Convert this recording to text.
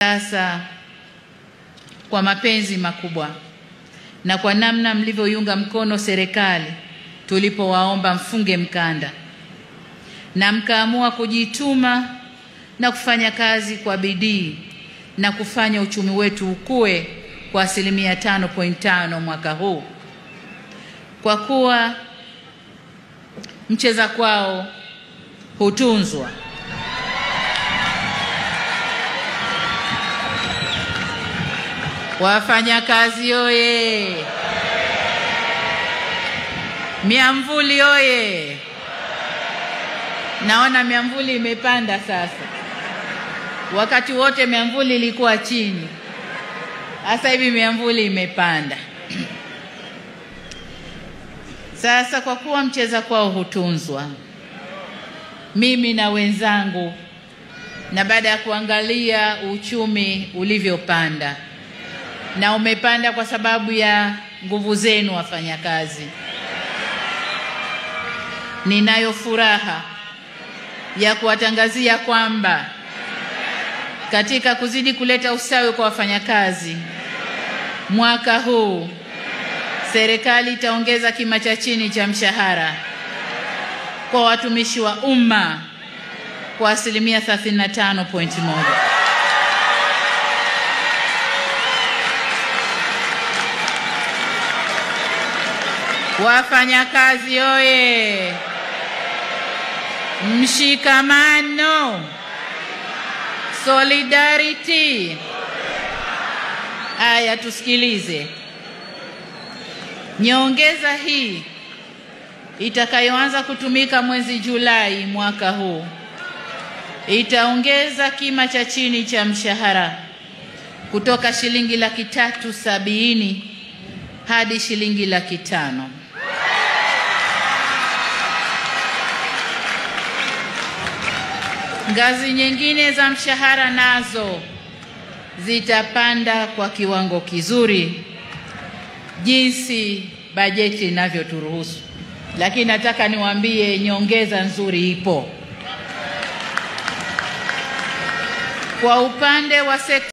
Sasa kwa mapenzi makubwa na kwa namna mlivyoiunga mkono serikali tulipowaomba mfunge mkanda na mkaamua kujituma na kufanya kazi kwa bidii na kufanya uchumi wetu ukue kwa 5.5% mwaka huu, kwa kuwa mcheza kwao hutunzwa. Wafanya kazi oye! Miamvuli oye! Naona miamvuli imepanda sasa. Wakati wote miamvuli ilikuwa chini. Sasa hivi miamvuli imepanda. Sasa kwa kuwa mcheza kwao hutunzwa, mimi na wenzangu, na baada ya kuangalia uchumi ulivyopanda, na umepanda kwa sababu ya nguvu zenu wafanyakazi, ninayo furaha ya kuwatangazia kwamba katika kuzidi kuleta usawi kwa wafanyakazi, mwaka huu serikali itaongeza kima cha chini cha mshahara kwa watumishi wa umma kwa 35.1%. Wafanyakazi oye! Mshikamano, solidarity. Aya, tusikilize. Nyongeza hii itakayoanza kutumika mwezi Julai mwaka huu itaongeza kima cha chini cha mshahara kutoka shilingi 370,000 hadi shilingi 500,000. Ngazi nyingine za mshahara nazo zitapanda kwa kiwango kizuri jinsi bajeti inavyoturuhusu, lakini nataka niwaambie nyongeza nzuri ipo. Kwa upande wa sekta